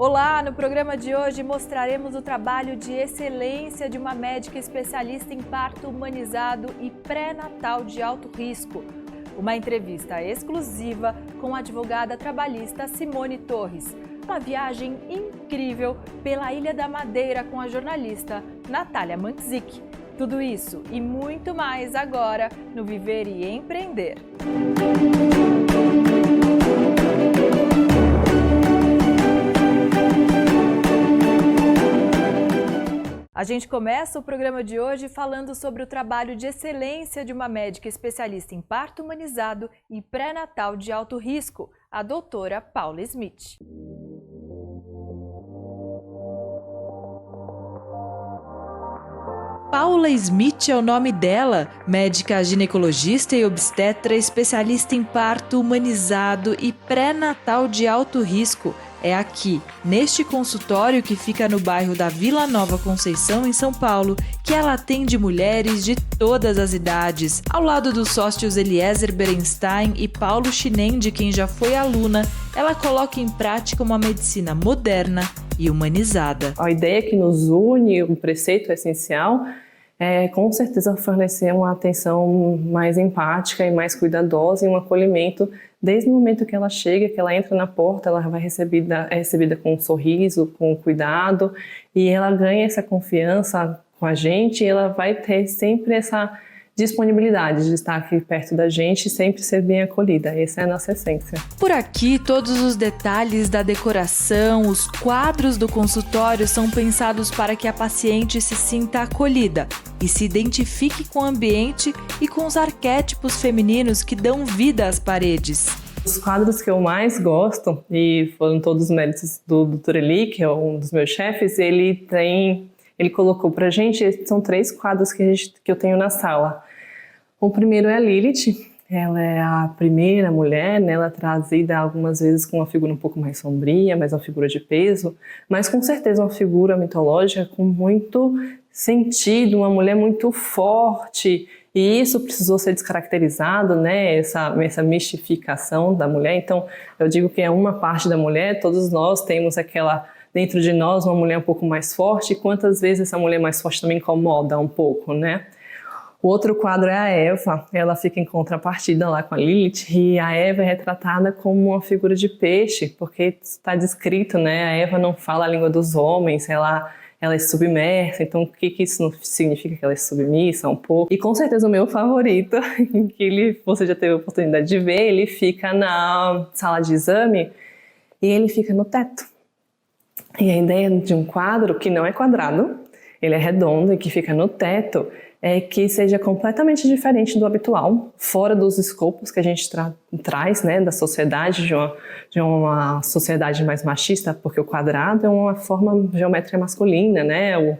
Olá, no programa de hoje mostraremos o trabalho de excelência de uma médica especialista em parto humanizado e pré-natal de alto risco. Uma entrevista exclusiva com a advogada trabalhista Simone Torres. Uma viagem incrível pela Ilha da Madeira com a jornalista Natália Mantzik. Tudo isso e muito mais agora no Viver e Empreender. A gente começa o programa de hoje falando sobre o trabalho de excelência de uma médica especialista em parto humanizado e pré-natal de alto risco, a doutora Paula Smith. Paula Smith é o nome dela, médica ginecologista e obstetra especialista em parto humanizado e pré-natal de alto risco. É aqui, neste consultório que fica no bairro da Vila Nova Conceição, em São Paulo, que ela atende mulheres de todas as idades. Ao lado dos sócios Eliezer Berenstein e Paulo Chinem, de quem já foi aluna, ela coloca em prática uma medicina moderna e humanizada. A ideia que nos une, o preceito essencial, é com certeza fornecer uma atenção mais empática e mais cuidadosa e um acolhimento desde o momento que ela chega, que ela entra na porta, ela vai é recebida com um sorriso, com cuidado, e ela ganha essa confiança com a gente e ela vai ter sempre essa disponibilidade de estar aqui perto da gente e sempre ser bem acolhida. Essa é a nossa essência. Por aqui, todos os detalhes da decoração, os quadros do consultório são pensados para que a paciente se sinta acolhida e se identifique com o ambiente e com os arquétipos femininos que dão vida às paredes. Os quadros que eu mais gosto, e foram todos os méritos do Dr. Eli, que é um dos meus chefes, ele colocou pra gente, são 3 quadros que eu tenho na sala. O primeiro é a Lilith, ela é a primeira mulher, né? Ela é trazida algumas vezes com uma figura um pouco mais sombria, mas uma figura de peso, mas com certeza uma figura mitológica com muito sentido, uma mulher muito forte, e isso precisou ser descaracterizado, né? Essa mistificação da mulher. Então, eu digo que é uma parte da mulher, todos nós temos dentro de nós uma mulher um pouco mais forte, e quantas vezes essa mulher mais forte também incomoda um pouco, né? O outro quadro é a Eva, ela fica em contrapartida lá com a Lilith, e a Eva é retratada como uma figura de peixe, porque está descrito, né? A Eva não fala a língua dos homens, ela é submersa, então o que isso significa? Que ela é submissa um pouco. E com certeza o meu favorito, que você já teve a oportunidade de ver, ele fica na sala de exame e ele fica no teto. E a ideia de um quadro que não é quadrado, ele é redondo e que fica no teto, é que seja completamente diferente do habitual, fora dos escopos que a gente traz, né, da sociedade, de uma sociedade mais machista, porque o quadrado é uma forma geométrica masculina, né, o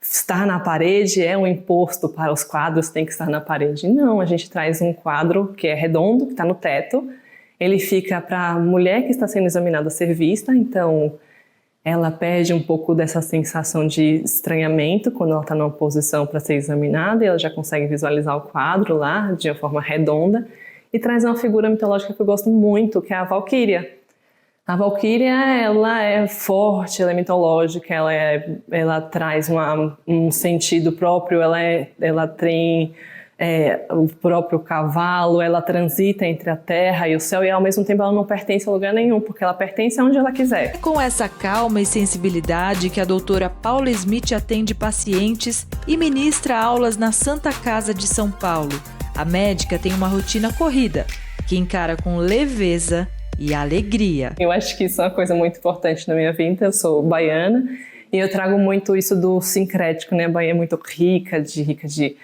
estar na parede é um imposto para os quadros, tem que estar na parede. Não, a gente traz um quadro que é redondo, que está no teto, ele fica para a mulher que está sendo examinada ser vista, então ela perde um pouco dessa sensação de estranhamento quando ela está numa posição para ser examinada e ela já consegue visualizar o quadro lá de uma forma redonda e traz uma figura mitológica que eu gosto muito, que é a Valquíria. A Valquíria, ela é forte, ela é mitológica, ela traz um sentido próprio, ela tem o próprio cavalo, ela transita entre a terra e o céu e ao mesmo tempo ela não pertence a lugar nenhum, porque ela pertence aonde ela quiser. É com essa calma e sensibilidade que a doutora Paula Smith atende pacientes e ministra aulas na Santa Casa de São Paulo. A médica tem uma rotina corrida, que encara com leveza e alegria. Eu acho que isso é uma coisa muito importante na minha vida, eu sou baiana, e eu trago muito isso do sincrético, né? A Bahia é muito rica de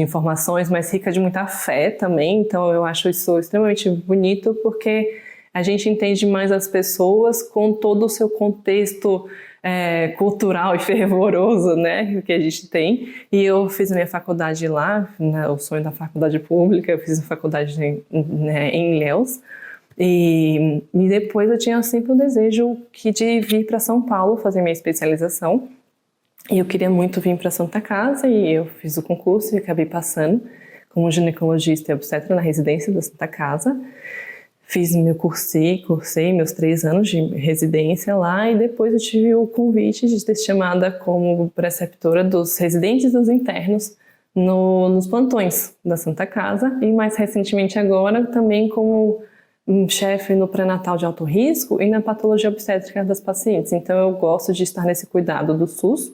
informações, mas rica de muita fé também. Então eu acho isso extremamente bonito porque a gente entende mais as pessoas com todo o seu contexto cultural e fervoroso, né? Que a gente tem. E eu fiz a minha faculdade lá, né? O sonho da faculdade pública, eu fiz a faculdade em Ilhéus. E depois eu tinha sempre o desejo de vir para São Paulo fazer minha especialização e eu queria muito vir para Santa Casa e eu fiz o concurso e acabei passando como ginecologista e obstetra na residência da Santa Casa. Cursei meus 3 anos de residência lá e depois eu tive o convite de ser chamada como preceptora dos residentes e dos internos nos plantões da Santa Casa e mais recentemente agora também como chefe no pré-natal de alto risco e na patologia obstétrica das pacientes. Então eu gosto de estar nesse cuidado do SUS.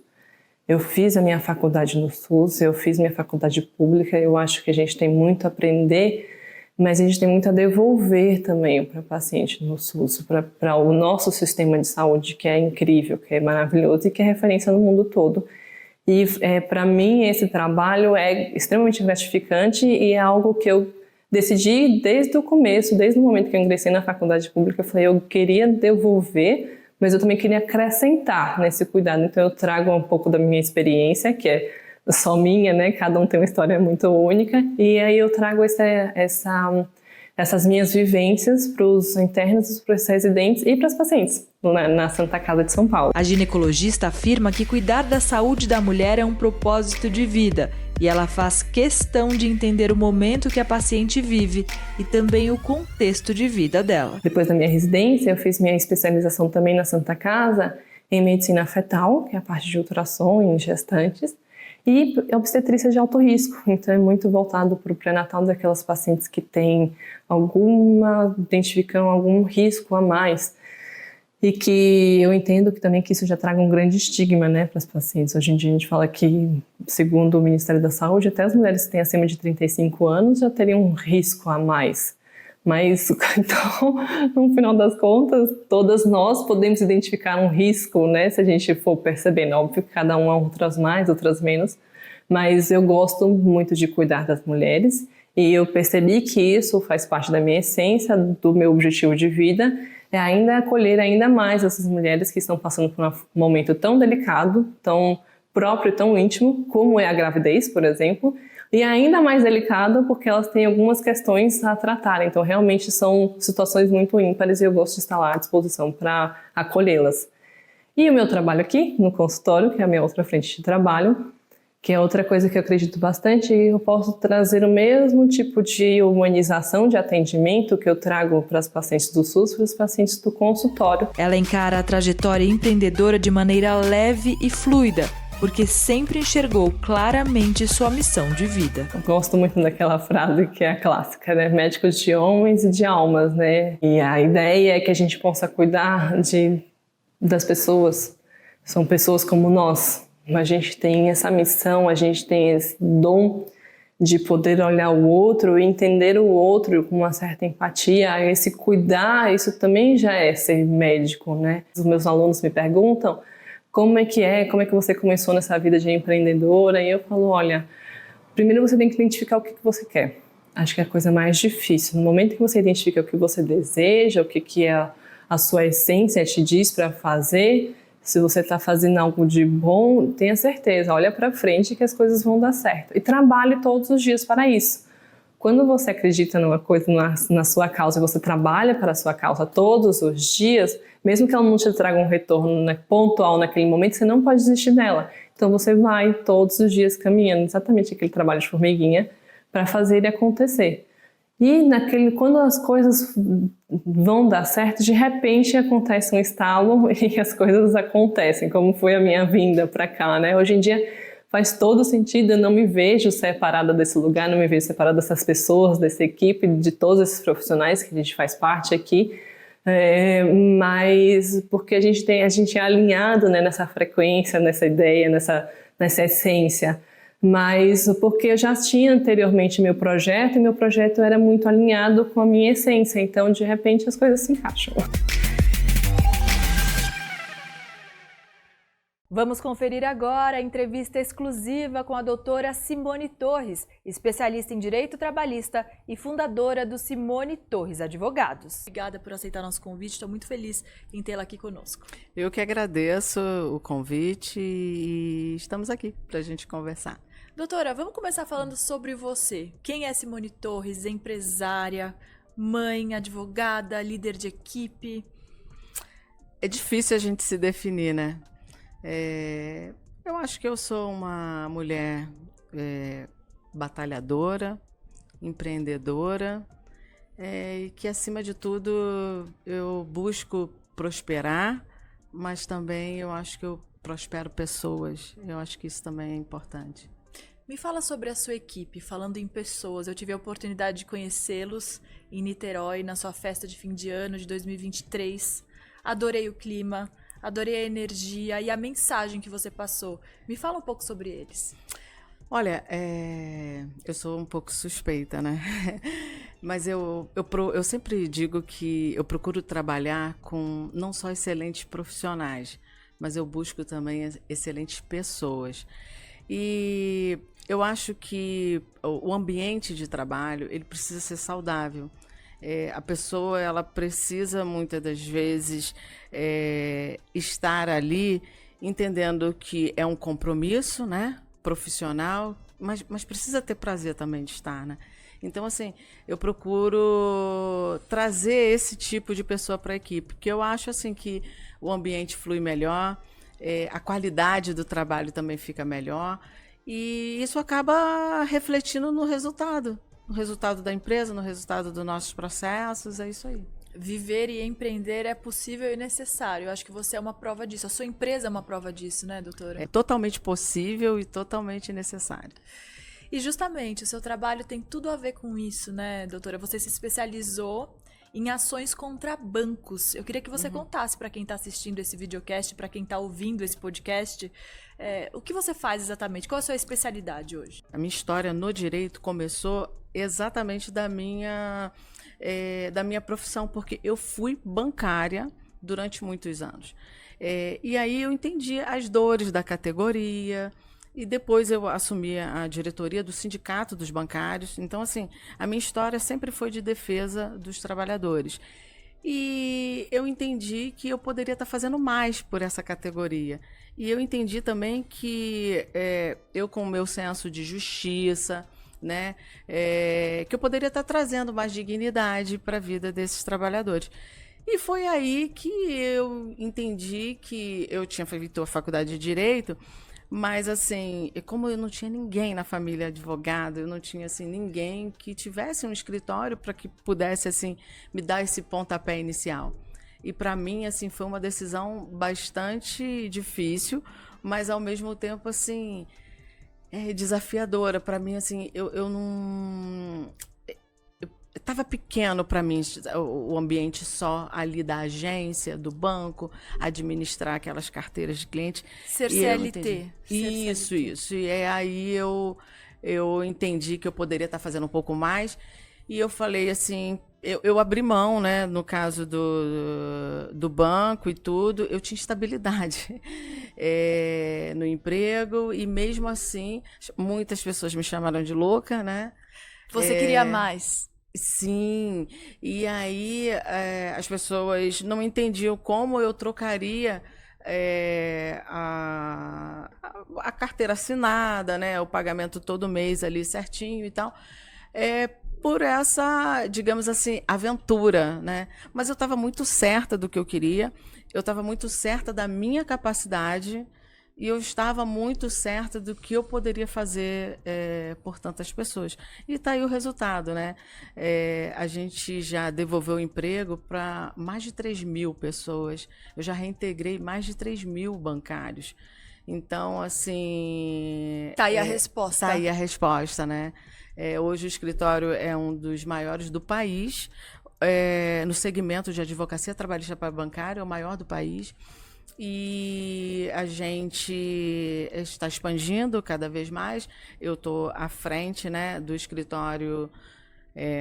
Eu fiz a minha faculdade no SUS, eu fiz minha faculdade pública, eu acho que a gente tem muito a aprender, mas a gente tem muito a devolver também para o paciente no SUS, para o nosso sistema de saúde, que é incrível, que é maravilhoso e que é referência no mundo todo. E para mim esse trabalho é extremamente gratificante e é algo que eu decidi desde o começo, desde o momento que eu ingressei na faculdade pública, eu falei, eu queria devolver, mas eu também queria acrescentar nesse cuidado. Então eu trago um pouco da minha experiência, que é só minha, né? Cada um tem uma história muito única. E aí eu trago essas minhas vivências para os internos, para os residentes e para os pacientes na Santa Casa de São Paulo. A ginecologista afirma que cuidar da saúde da mulher é um propósito de vida e ela faz questão de entender o momento que a paciente vive e também o contexto de vida dela. Depois da minha residência, eu fiz minha especialização também na Santa Casa em medicina fetal, que é a parte de ultrassom em gestantes, e obstetrícia de alto risco, então é muito voltado para o pré-natal daquelas pacientes que têm identificam algum risco a mais e que eu entendo que também que isso já traga um grande estigma, né, para as pacientes. Hoje em dia a gente fala que, segundo o Ministério da Saúde, até as mulheres que têm acima de 35 anos já teriam um risco a mais. Mas, então, no final das contas, todas nós podemos identificar um risco, né, se a gente for percebendo. Óbvio que cada uma, outras mais, outras menos, mas eu gosto muito de cuidar das mulheres e eu percebi que isso faz parte da minha essência, do meu objetivo de vida, é ainda acolher ainda mais essas mulheres que estão passando por um momento tão delicado, tão próprio, tão íntimo, como é a gravidez, por exemplo, e ainda mais delicado porque elas têm algumas questões a tratar. Então, realmente são situações muito ímpares e eu gosto de estar lá à disposição para acolhê-las. E o meu trabalho aqui, no consultório, que é a minha outra frente de trabalho, que é outra coisa que eu acredito bastante, eu posso trazer o mesmo tipo de humanização de atendimento que eu trago para as pacientes do SUS, para os pacientes do consultório. Ela encara a trajetória empreendedora de maneira leve e fluida, porque sempre enxergou claramente sua missão de vida. Eu gosto muito daquela frase que é a clássica, né? Médicos de homens e de almas, né? E a ideia é que a gente possa cuidar das pessoas. São pessoas como nós. A gente tem essa missão, a gente tem esse dom de poder olhar o outro e entender o outro com uma certa empatia. Esse cuidar, isso também já é ser médico, né? Os meus alunos me perguntam como é que você começou nessa vida de empreendedora? E eu falo, olha, primeiro você tem que identificar o que você quer. Acho que é a coisa mais difícil. No momento que você identifica o que você deseja, o que a sua essência te diz para fazer, se você está fazendo algo de bom, tenha certeza, olha para frente que as coisas vão dar certo. E trabalhe todos os dias para isso. Quando você acredita numa coisa, na sua causa, e você trabalha para a sua causa todos os dias, mesmo que ela não te traga um retorno pontual naquele momento, você não pode desistir dela. Então você vai todos os dias caminhando, exatamente aquele trabalho de formiguinha, para fazer ele acontecer. E quando as coisas vão dar certo, de repente acontece um estalo e as coisas acontecem, como foi a minha vinda para cá, né? Hoje em dia faz todo sentido, eu não me vejo separada desse lugar, não me vejo separada dessas pessoas, dessa equipe, de todos esses profissionais que a gente faz parte aqui, mas porque a gente é alinhado, né, nessa frequência, nessa ideia, nessa essência. Mas porque eu já tinha anteriormente meu projeto e meu projeto era muito alinhado com a minha essência, então de repente as coisas se encaixam. Vamos conferir agora a entrevista exclusiva com a doutora Simone Torres, especialista em Direito Trabalhista e fundadora do Simone Torres Advogados. Obrigada por aceitar nosso convite, estou muito feliz em tê-la aqui conosco. Eu que agradeço o convite e estamos aqui para a gente conversar. Doutora, vamos começar falando sobre você. Quem é Simone Torres? Empresária, mãe, advogada, líder de equipe? É difícil a gente se definir, né? Eu acho que eu sou uma mulher batalhadora, empreendedora, e que, acima de tudo, eu busco prosperar, mas também eu acho que eu prospero pessoas. Eu acho que isso também é importante. Me fala sobre a sua equipe, falando em pessoas. Eu tive a oportunidade de conhecê-los em Niterói, na sua festa de fim de ano de 2023. Adorei o clima, adorei a energia e a mensagem que você passou. Me fala um pouco sobre eles. Olha, eu sou um pouco suspeita, né? Mas eu sempre digo que eu procuro trabalhar com não só excelentes profissionais, mas eu busco também excelentes pessoas. E eu acho que o ambiente de trabalho, ele precisa ser saudável. A pessoa, ela precisa muitas das vezes estar ali entendendo que é um compromisso, né, profissional, mas precisa ter prazer também de estar, né? Então, assim, eu procuro trazer esse tipo de pessoa para a equipe, porque eu acho assim que o ambiente flui melhor, a qualidade do trabalho também fica melhor, e isso acaba refletindo no resultado da empresa, no resultado dos nossos processos, é isso aí. Viver e empreender é possível e necessário. Eu acho que você é uma prova disso. A sua empresa é uma prova disso, né, doutora? É totalmente possível e totalmente necessário. E justamente, o seu trabalho tem tudo a ver com isso, né, doutora? Você se especializou em ações contra bancos. Eu queria que você contasse para quem está assistindo esse videocast, para quem está ouvindo esse podcast, o que você faz exatamente? Qual a sua especialidade hoje? A minha história no direito começou exatamente da minha profissão, porque eu fui bancária durante muitos anos. E aí eu entendi as dores da categoria, e depois eu assumi a diretoria do Sindicato dos Bancários. Então, assim, a minha história sempre foi de defesa dos trabalhadores. E eu entendi que eu poderia estar fazendo mais por essa categoria. E eu entendi também que eu, com o meu senso de justiça, né, que eu poderia estar trazendo mais dignidade para a vida desses trabalhadores. E foi aí que eu entendi que eu tinha feito a faculdade de Direito, mas, assim, como eu não tinha ninguém na família advogado, eu não tinha, assim, ninguém que tivesse um escritório para que pudesse, assim, me dar esse pontapé inicial. E, para mim, assim, foi uma decisão bastante difícil, mas, ao mesmo tempo, assim, desafiadora. Para mim, assim, eu não... Estava pequeno para mim o ambiente só ali da agência, do banco, administrar aquelas carteiras de clientes. Ser CLT. Isso. E aí eu entendi que eu poderia estar fazendo um pouco mais. E eu falei assim, eu abri mão, né, no caso do banco e tudo, eu tinha estabilidade no emprego, e mesmo assim, muitas pessoas me chamaram de louca, né? Você queria mais. Sim, e aí as pessoas não entendiam como eu trocaria a carteira assinada, né, o pagamento todo mês ali certinho e tal, por essa, digamos assim, aventura, né? Mas eu estava muito certa do que eu queria, eu estava muito certa da minha capacidade, e eu estava muito certa do que eu poderia fazer por tantas pessoas. E está aí o resultado, né? A gente já devolveu o emprego para mais de 3.000 pessoas. Eu já reintegrei mais de 3.000 bancários. Então, assim... Tá aí a resposta. Tá aí a resposta, né? Hoje o escritório é um dos maiores do país. No segmento de advocacia trabalhista para bancário, é o maior do país. E a gente está expandindo cada vez mais. Eu estou à frente, né, do escritório,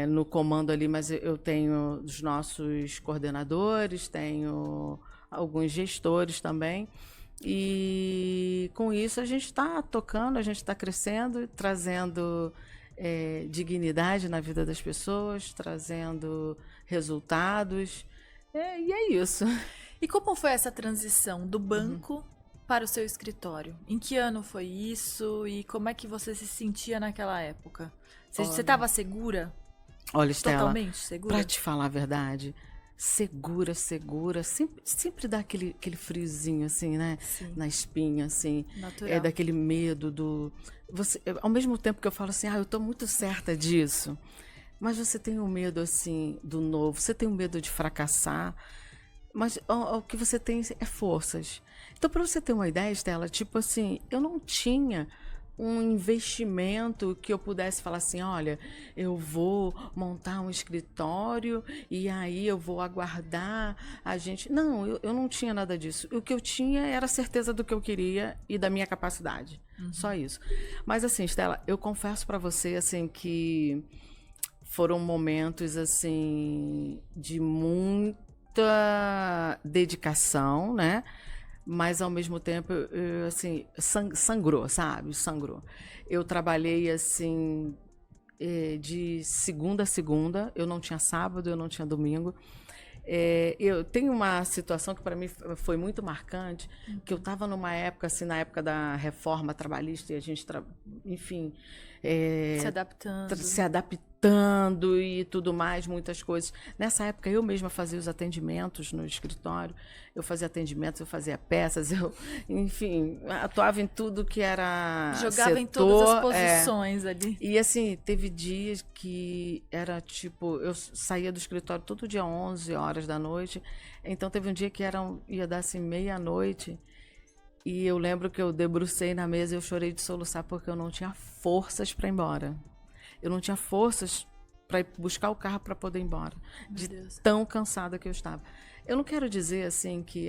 no comando ali, mas eu tenho os nossos coordenadores, tenho alguns gestores também. E com isso a gente está tocando, a gente está crescendo, trazendo dignidade na vida das pessoas, trazendo resultados. E é isso. E como foi essa transição do banco para o seu escritório? Em que ano foi isso e como é que você se sentia naquela época? Você estava segura? Olha, Estela, totalmente segura? Pra te falar a verdade, segura, sempre dá aquele friozinho, assim, né? Sim. Na espinha, assim. Natural. Daquele medo ao mesmo tempo que eu falo assim, eu tô muito certa disso, mas você tem um medo, assim, do novo, você tem um medo de fracassar, mas o que você tem é forças. Então, para você ter uma ideia, Estela, tipo assim, eu não tinha um investimento que eu pudesse falar assim, olha, eu vou montar um escritório e aí eu vou aguardar a gente. Não, eu não tinha nada disso. O que eu tinha era a certeza do que eu queria e da minha capacidade. Só isso. Mas assim, Estela, eu confesso para você assim que foram momentos assim de muita dedicação, né? Mas ao mesmo tempo, assim, sangrou, sabe? Sangrou. Eu trabalhei assim de segunda a segunda. Eu não tinha sábado, eu não tinha domingo. Eu tenho uma situação que para mim foi muito marcante, que eu estava numa época assim, na época da reforma trabalhista e a gente, enfim, se adaptando e tudo mais, muitas coisas. Nessa época eu mesma fazia os atendimentos no escritório, eu fazia atendimentos, eu fazia peças, enfim, atuava em tudo que era Jogava setor, em todas as posições ali. E assim, teve dias que era tipo, eu saía do escritório todo dia 11 horas da noite, então teve um dia que ia dar assim meia-noite, e eu lembro que eu debrucei na mesa e eu chorei de soluçar porque eu não tinha forças para ir embora. Eu não tinha forças para ir buscar o carro para poder ir embora. Tão cansada que eu estava. Eu não quero dizer assim que,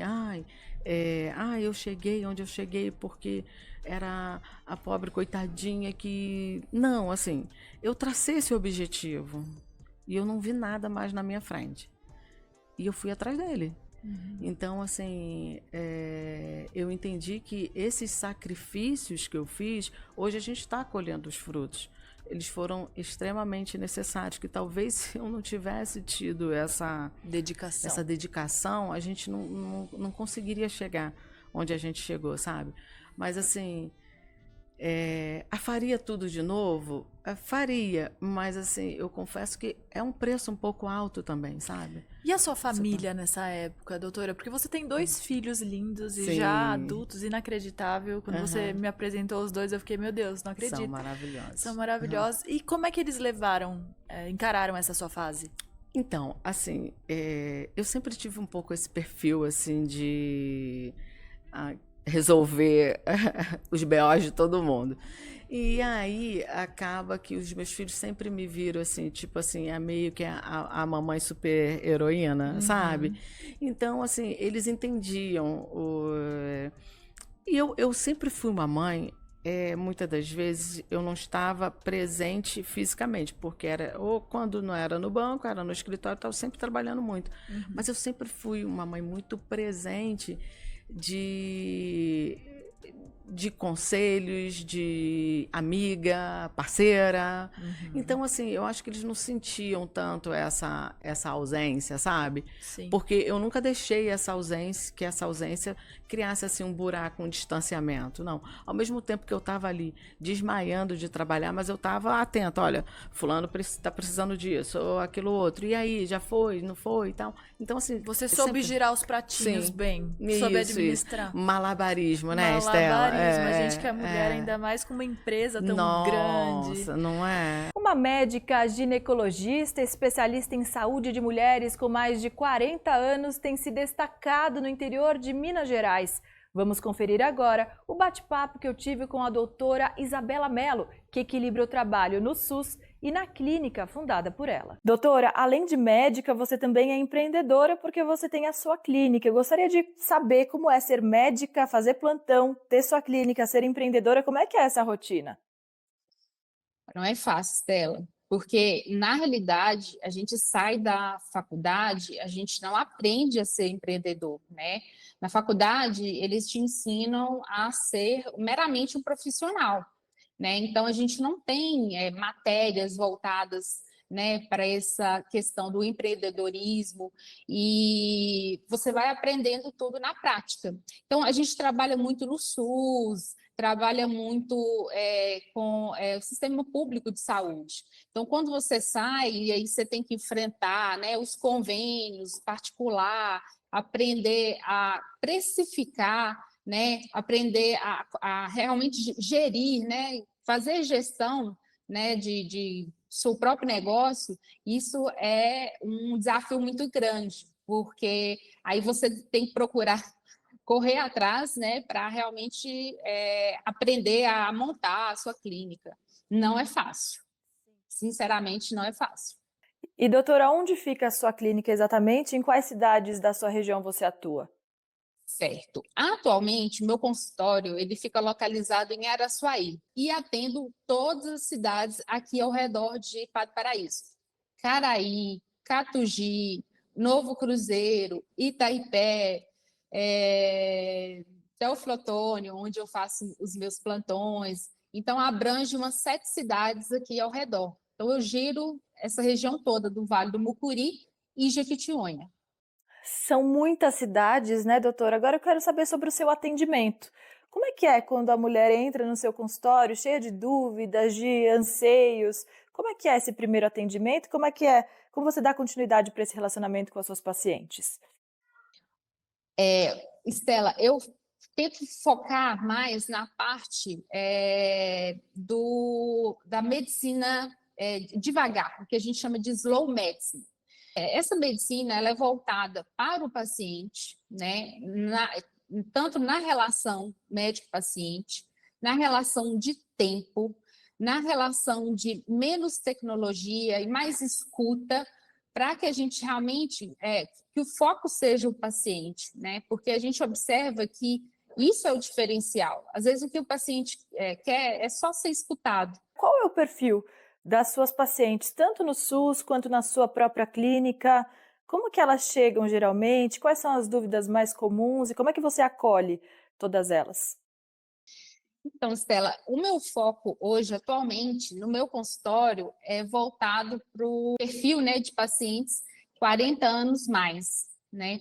eu cheguei onde eu cheguei porque era a pobre coitadinha que... Não, assim, eu tracei esse objetivo e eu não vi nada mais na minha frente. E eu fui atrás dele. Então, assim, eu entendi que esses sacrifícios que eu fiz, hoje a gente está colhendo os frutos. Eles foram extremamente necessários, que talvez se eu não tivesse tido essa dedicação, a gente não conseguiria chegar onde a gente chegou, sabe? Mas, assim, faria tudo de novo? Faria, mas assim, eu confesso que é um preço um pouco alto também, sabe? E a sua família nessa época, doutora? Porque você tem 2 filhos lindos e Sim. já adultos, inacreditável. Quando você me apresentou os 2, eu fiquei, meu Deus, não acredito. São maravilhosos. São maravilhosos. E como é que eles encararam essa sua fase? Então, assim, eu sempre tive um pouco esse perfil, assim, de resolver os BOs de todo mundo. E aí acaba que os meus filhos sempre me viram assim, tipo assim, meio que a mamãe super heroína, sabe? Então, assim, eles entendiam. E eu sempre fui uma mãe. Muitas das vezes eu não estava presente fisicamente, porque era ou quando não era no banco, era no escritório, estava sempre trabalhando muito. Mas eu sempre fui uma mãe muito presente de conselhos, de amiga, parceira. Então, assim, eu acho que eles não sentiam tanto essa ausência, sabe? Sim. Porque eu nunca deixei que essa ausência criasse, assim, um buraco, um distanciamento. Não. Ao mesmo tempo que eu estava ali desmaiando de trabalhar, mas eu estava atenta. Olha, fulano está precisando disso, ou aquilo outro. E aí, já foi, não foi e tal. Então, assim... Você soube girar os pratinhos bem. Soube administrar. Isso. Malabarismo, né, Estela? A gente que é mulher, ainda mais com uma empresa tão grande. Nossa, não é? Uma médica ginecologista, especialista em saúde de mulheres com mais de 40 anos, tem se destacado no interior de Minas Gerais. Vamos conferir agora o bate-papo que eu tive com a doutora Isabela Mello, que equilibra o trabalho no SUS e na clínica fundada por ela. Doutora, além de médica, você também é empreendedora porque você tem a sua clínica. Eu gostaria de saber como é ser médica, fazer plantão, ter sua clínica, ser empreendedora. Como é que é essa rotina? Não é fácil, Stella, porque, na realidade, a gente sai da faculdade, a gente não aprende a ser empreendedor, né? Na faculdade, eles te ensinam a ser meramente um profissional, né? Então, a gente não tem matérias voltadas, né, para essa questão do empreendedorismo e você vai aprendendo tudo na prática. Então, a gente trabalha muito no SUS, trabalha muito com o sistema público de saúde. Então, quando você sai, e aí você tem que enfrentar, né, os convênios particular, aprender a precificar, né, aprender a realmente gerir, né, fazer gestão, né, de seu próprio negócio, isso é um desafio muito grande, porque aí você tem que procurar correr atrás, né, para realmente aprender a montar a sua clínica. Não é fácil. Sinceramente, não é fácil. E, doutora, onde fica a sua clínica exatamente? Em quais cidades da sua região você atua? Certo. Atualmente, meu consultório ele fica localizado em Araçuaí e atendo todas as cidades aqui ao redor de Padre Paraíso. Caraí, Catugi, Novo Cruzeiro, Itaipé, Teófilo Otoni, onde eu faço os meus plantões. Então, abrange umas 7 cidades aqui ao redor. Então, eu giro essa região toda do Vale do Mucuri e Jequitinhonha. São muitas cidades, né, doutora? Agora eu quero saber sobre o seu atendimento. Como é quando a mulher entra no seu consultório cheia de dúvidas, de anseios? Como é esse primeiro atendimento? Como você dá continuidade para esse relacionamento com as suas pacientes? Estela, eu tento focar mais na parte da medicina devagar, o que a gente chama de slow medicine. Essa medicina ela é voltada para o paciente, né, tanto na relação médico-paciente, na relação de tempo, na relação de menos tecnologia e mais escuta, para que a gente realmente, que o foco seja o paciente, né? Porque a gente observa que isso é o diferencial. Às vezes o que o paciente quer é só ser escutado. Qual é o perfil das suas pacientes, tanto no SUS quanto na sua própria clínica? Como que elas chegam geralmente? Quais são as dúvidas mais comuns e como é que você acolhe todas elas? Então, Estela, o meu foco hoje, atualmente, no meu consultório, é voltado para o perfil, né, de pacientes 40 anos mais, né?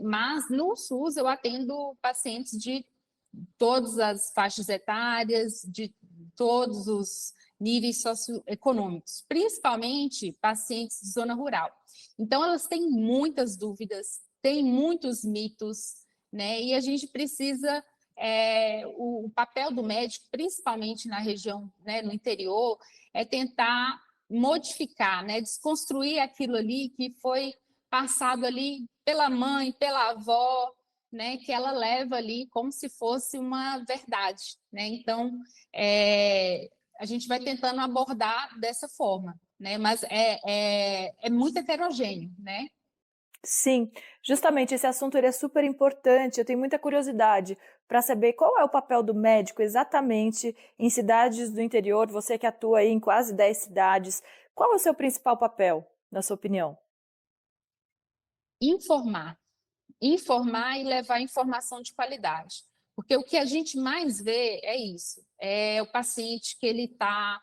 Mas no SUS eu atendo pacientes de todas as faixas etárias, de todos os níveis socioeconômicos, principalmente pacientes de zona rural. Então, elas têm muitas dúvidas, têm muitos mitos, né? E a gente precisa o papel do médico, principalmente na região, né, no interior, é tentar modificar, né, desconstruir aquilo ali que foi passado ali pela mãe, pela avó, né, que ela leva ali como se fosse uma verdade, né? Então, a gente vai tentando abordar dessa forma, né? Mas é muito heterogêneo, né? Sim, justamente esse assunto ele é super importante. Eu tenho muita curiosidade para saber qual é o papel do médico exatamente em cidades do interior, você que atua aí em quase 10 cidades. Qual é o seu principal papel, na sua opinião? Informar, informar e levar informação de qualidade. Porque o que a gente mais vê é isso, é o paciente que ele está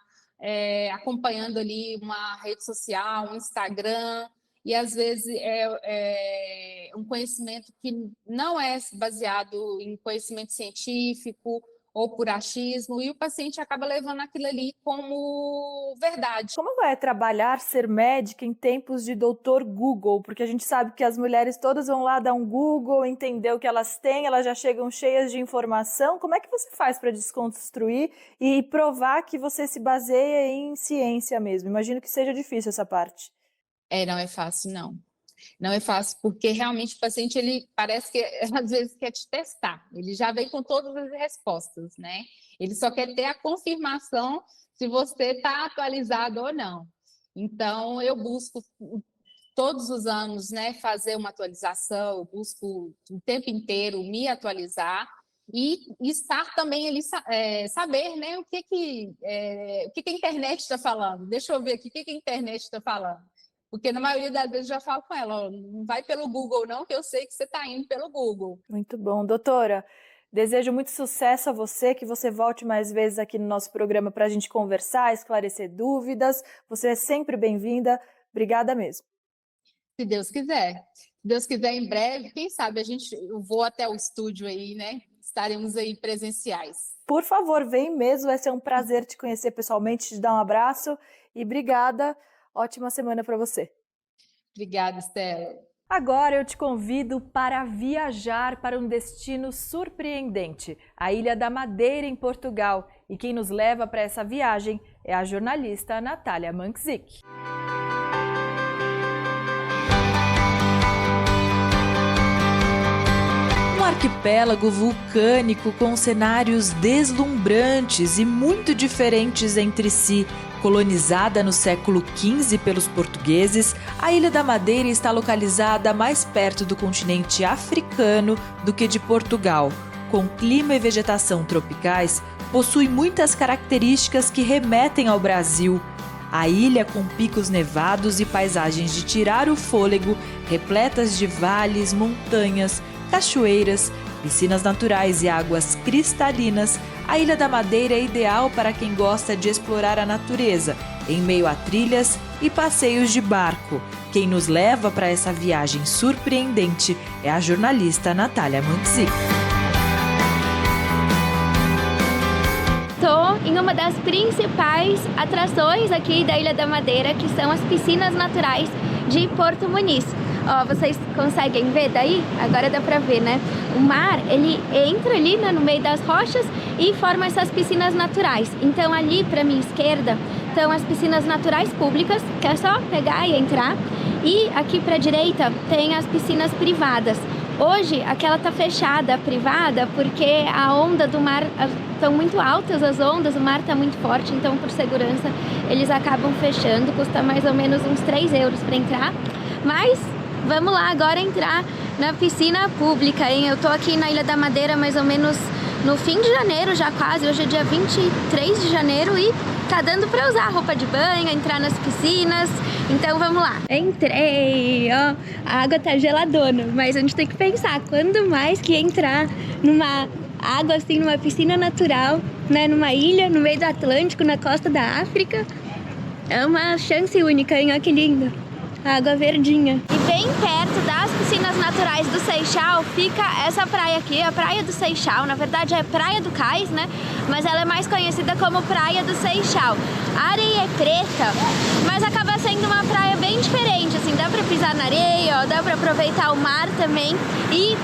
acompanhando ali uma rede social, um Instagram, e às vezes é um conhecimento que não é baseado em conhecimento científico ou por achismo, e o paciente acaba levando aquilo ali como verdade. Como é trabalhar, ser médica em tempos de doutor Google? Porque a gente sabe que as mulheres todas vão lá dar um Google, entender o que elas têm, elas já chegam cheias de informação. Como é que você faz para desconstruir e provar que você se baseia em ciência mesmo? Imagino que seja difícil essa parte. Não é fácil, não. Não é fácil, porque realmente o paciente, ele parece que às vezes quer te testar. Ele já vem com todas as respostas, né? Ele só quer ter a confirmação se você está atualizado ou não. Então, eu busco todos os anos, né, fazer uma atualização, eu busco o tempo inteiro me atualizar e estar também ali, saber, né, o que a internet está falando. Deixa eu ver aqui o que a internet está falando. Porque na maioria das vezes eu já falo com ela, não vai pelo Google não, que eu sei que você está indo pelo Google. Muito bom. Doutora, desejo muito sucesso a você, que você volte mais vezes aqui no nosso programa para a gente conversar, esclarecer dúvidas. Você é sempre bem-vinda. Obrigada mesmo. Se Deus quiser. Se Deus quiser, em breve, quem sabe eu vou até o estúdio aí, né? Estaremos aí presenciais. Por favor, vem mesmo. Vai ser um prazer te conhecer pessoalmente, te dar um abraço e obrigada. Ótima semana para você. Obrigada, Estela. Agora eu te convido para viajar para um destino surpreendente, a Ilha da Madeira, em Portugal. E quem nos leva para essa viagem é a jornalista Natália Mankzik. Um arquipélago vulcânico com cenários deslumbrantes e muito diferentes entre si. Colonizada no século XV pelos portugueses, a Ilha da Madeira está localizada mais perto do continente africano do que de Portugal. Com clima e vegetação tropicais, possui muitas características que remetem ao Brasil. A ilha, com picos nevados e paisagens de tirar o fôlego, repletas de vales, montanhas, cachoeiras, piscinas naturais e águas cristalinas, a Ilha da Madeira é ideal para quem gosta de explorar a natureza, em meio a trilhas e passeios de barco. Quem nos leva para essa viagem surpreendente é a jornalista Natália Mankzik. Estou em uma das principais atrações aqui da Ilha da Madeira, que são as piscinas naturais de Porto Muniz. Ó, vocês conseguem ver daí? Agora dá pra ver, né? O mar, ele entra ali, né, no meio das rochas e forma essas piscinas naturais. Então ali pra minha esquerda estão as piscinas naturais públicas, que é só pegar e entrar. E aqui pra direita tem as piscinas privadas. Hoje aquela tá fechada, a privada, porque a onda do mar, estão muito altas as ondas, o mar tá muito forte, então por segurança eles acabam fechando, custa mais ou menos uns 3 euros para entrar. Mas vamos lá agora entrar na piscina pública, hein? Eu tô aqui na Ilha da Madeira mais ou menos no fim de janeiro já quase, hoje é dia 23 de janeiro e tá dando pra usar roupa de banho, entrar nas piscinas, então vamos lá. Entrei, ó, a água tá geladona, mas a gente tem que pensar, quando mais que entrar numa água assim, numa piscina natural, né, numa ilha, no meio do Atlântico, na costa da África, é uma chance única, hein? Olha que lindo. Água verdinha. E bem perto das piscinas naturais do Seixal fica essa praia aqui, a Praia do Seixal. Na verdade é Praia do Cais, né? Mas ela é mais conhecida como Praia do Seixal. A areia é preta, mas acaba sendo uma praia bem diferente, assim, dá pra pisar na areia, ó, dá pra aproveitar o mar também e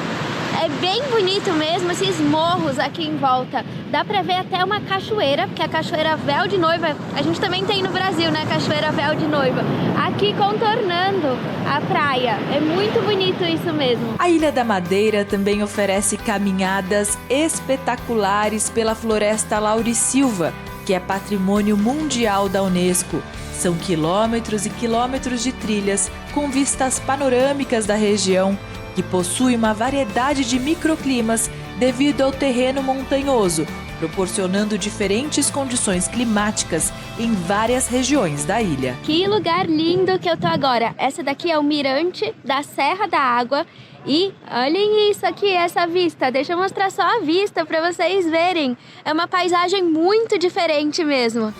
é bem bonito mesmo, esses morros aqui em volta. Dá pra ver até uma cachoeira, que é a Cachoeira Véu de Noiva. A gente também tem no Brasil, né? Cachoeira Véu de Noiva. Aqui contornando a praia. É muito bonito isso mesmo. A Ilha da Madeira também oferece caminhadas espetaculares pela Floresta Laurisilva, que é patrimônio mundial da Unesco. São quilômetros e quilômetros de trilhas com vistas panorâmicas da região, que possui uma variedade de microclimas devido ao terreno montanhoso, proporcionando diferentes condições climáticas em várias regiões da ilha. Que lugar lindo que eu tô agora! Essa daqui é o mirante da Serra da Água e olhem isso aqui, essa vista. Deixa eu mostrar só a vista para vocês verem. É uma paisagem muito diferente mesmo.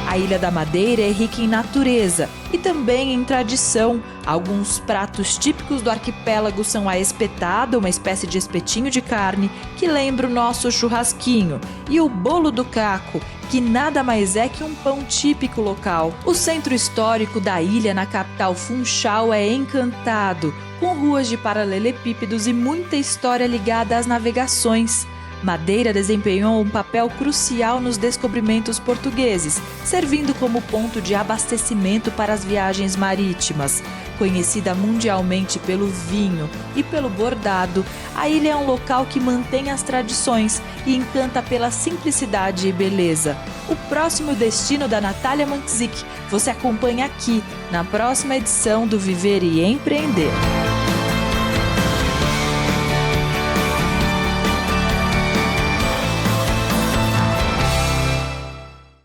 A Ilha da Madeira é rica em natureza e também em tradição. Alguns pratos típicos do arquipélago são a espetada, uma espécie de espetinho de carne que lembra o nosso churrasquinho, e o bolo do caco, que nada mais é que um pão típico local. O centro histórico da ilha, na capital Funchal, é encantado, com ruas de paralelepípedos e muita história ligada às navegações. Madeira desempenhou um papel crucial nos descobrimentos portugueses, servindo como ponto de abastecimento para as viagens marítimas. Conhecida mundialmente pelo vinho e pelo bordado, a ilha é um local que mantém as tradições e encanta pela simplicidade e beleza. O próximo destino da Natália Mankzik você acompanha aqui, na próxima edição do Viver e Empreender.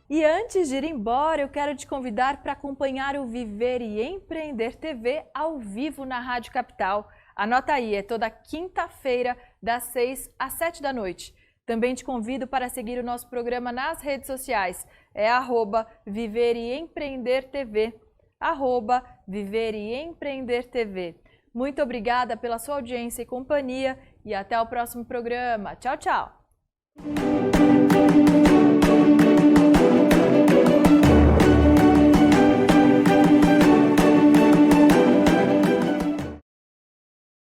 E antes de ir embora, eu quero te convidar para acompanhar o Viver e Empreender TV ao vivo na Rádio Capital. Anota aí, é toda quinta-feira, das 6 às 7 da noite. Também te convido para seguir o nosso programa nas redes sociais. É @Viver e Empreender TV. @Viver e Empreender TV. Muito obrigada pela sua audiência e companhia e até o próximo programa. Tchau, tchau!